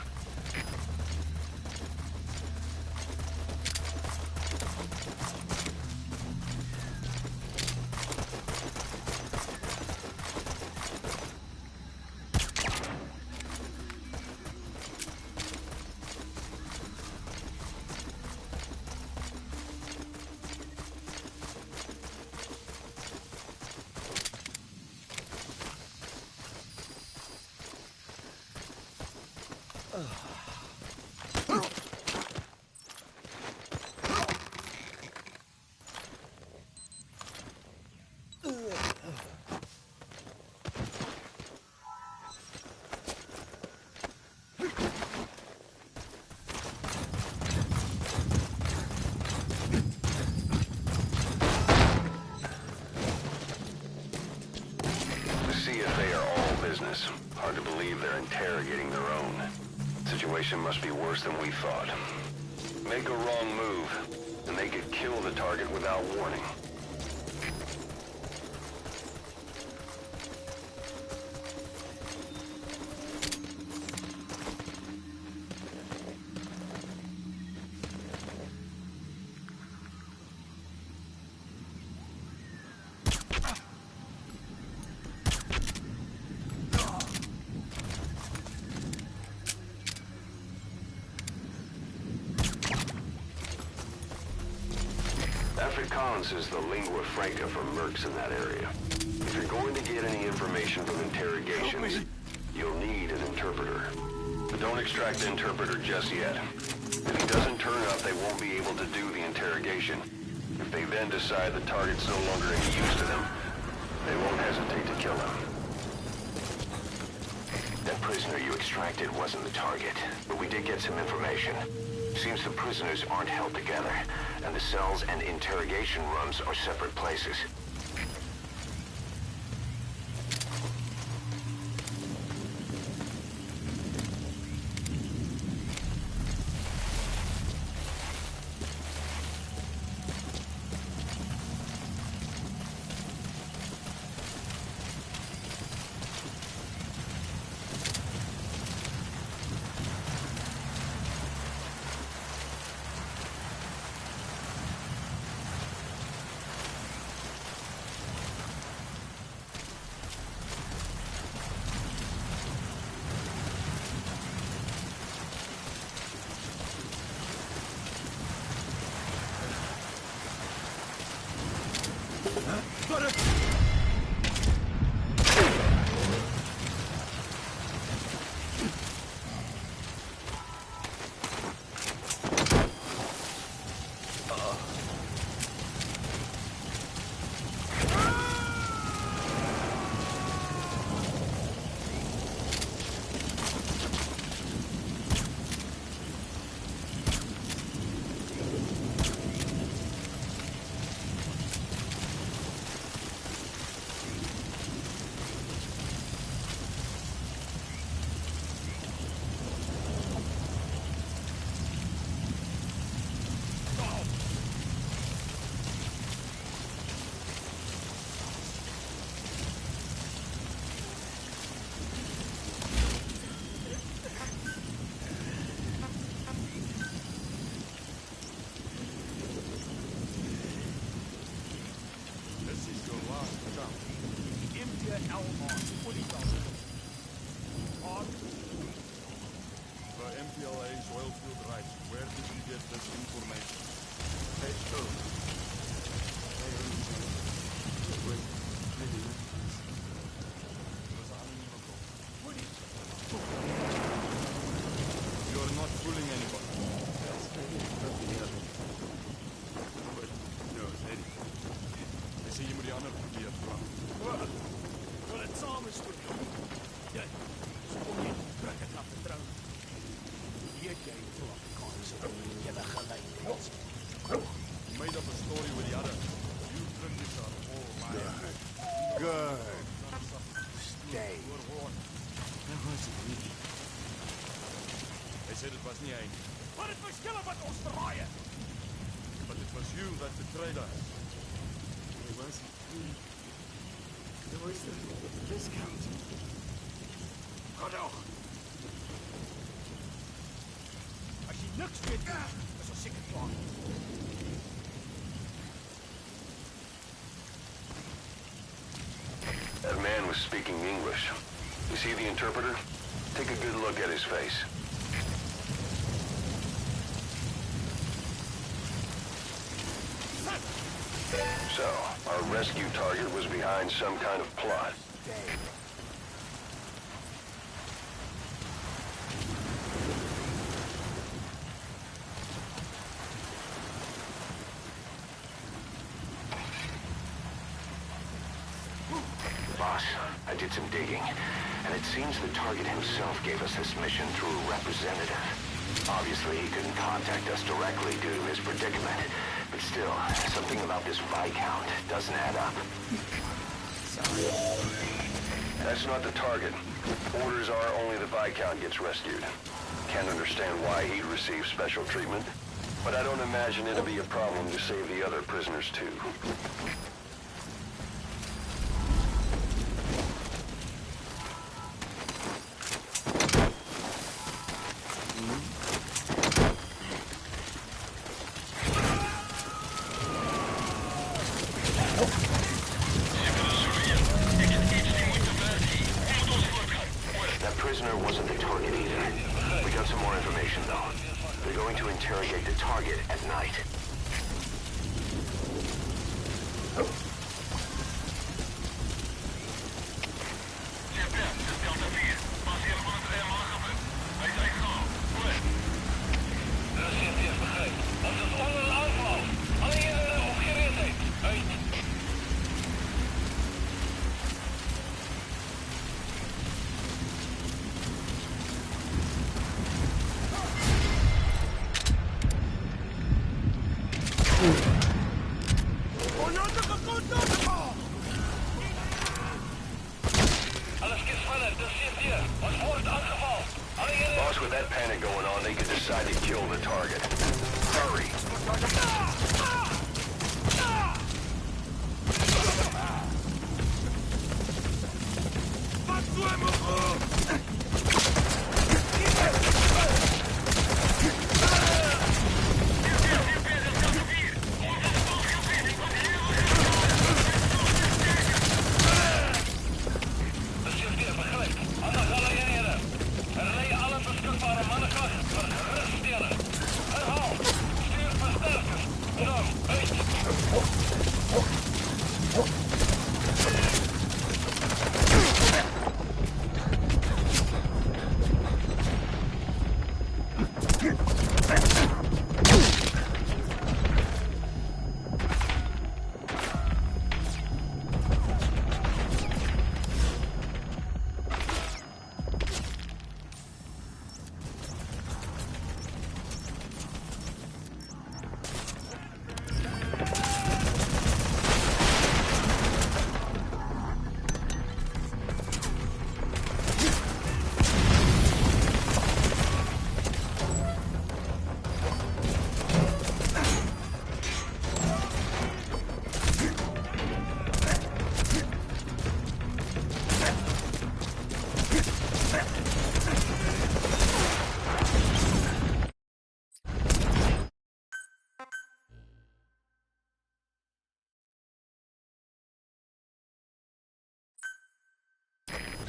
hard to believe they're interrogating their own. Situation must be worse than we thought. Make a wrong move, and they could kill the target without warning. Afrikaans is the lingua franca for mercs in that area. If you're going to get any information from interrogations, you'll need an interpreter. But don't extract the interpreter just yet. If he doesn't turn up, they won't be able to do the interrogation. If they then decide the target's no longer any use to them, they won't hesitate to kill him. That prisoner you extracted wasn't the target, but we did get some information. Seems the prisoners aren't held together, and the cells and interrogation rooms are separate places. Maar het verschil wat ons draaien. But it was you that betrayed us. It wasn't me. It was the discount. Genoeg. Als je niks weet, is er zeker klaar. That man was speaking English. You see the interpreter? Take a good look at his face. So, our rescue target was behind some kind of plot. Boss, I did some digging, and it seems the target himself gave us this mission through a representative. Obviously, he couldn't contact us directly due to his predicament. But still, something about this Viscount doesn't add up. Sorry. That's not the target. Orders are only the Viscount gets rescued. Can't understand why he'd receive special treatment, but I don't imagine it'll be a problem to save the other prisoners too. That prisoner wasn't the target either. We got some more information though. They're going to interrogate the target at night. Boss, with that panic going on, they could decide to kill the target. Hurry!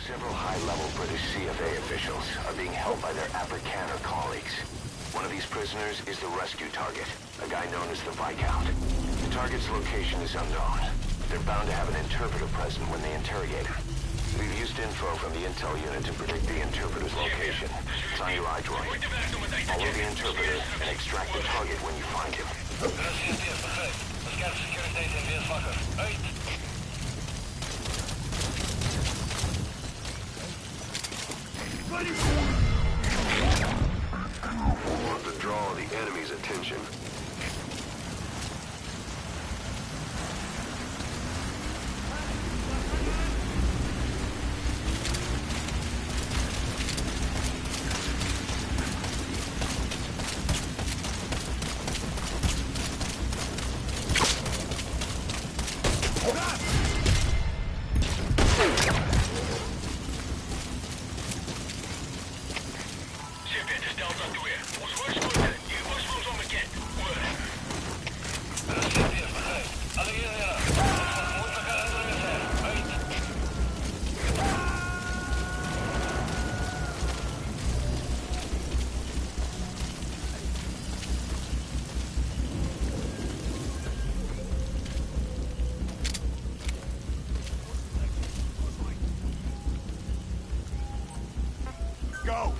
Several high-level British CFA officials are being held by their Afrikaner colleagues. One of these prisoners is the rescue target, a guy known as the Viscount. The target's location is unknown. They're bound to have an interpreter present when they interrogate him. We've used info from the intel unit to predict the interpreter's location. It's on your iDroid. Follow the interpreter and extract the target when you find him. To draw the enemy's attention. Go!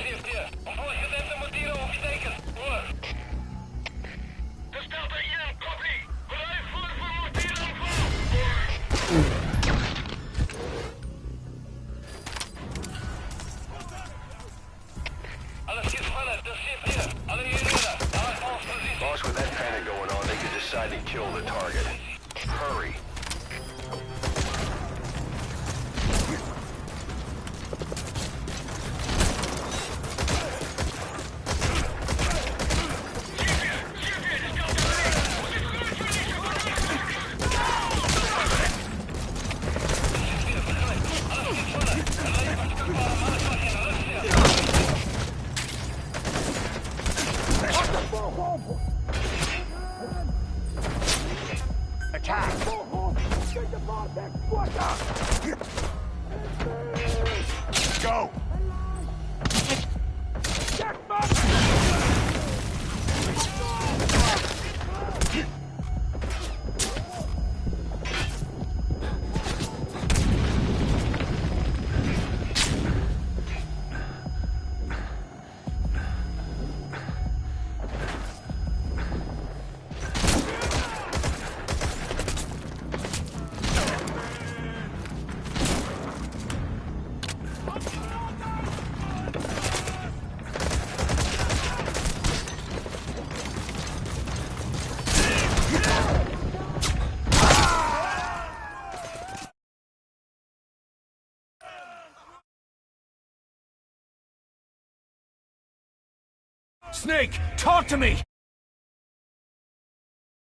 heeft hier. Voorgezette moet hier opsteken. Hoor. De Delta IM, copy. Rij voor mortieraanval. Alles geht verder. De schip hier. Alle hierheen. Daar ons positie. Boss, with that panic going on, they could decide to kill the target. Hurry. Go! Snake, talk to me!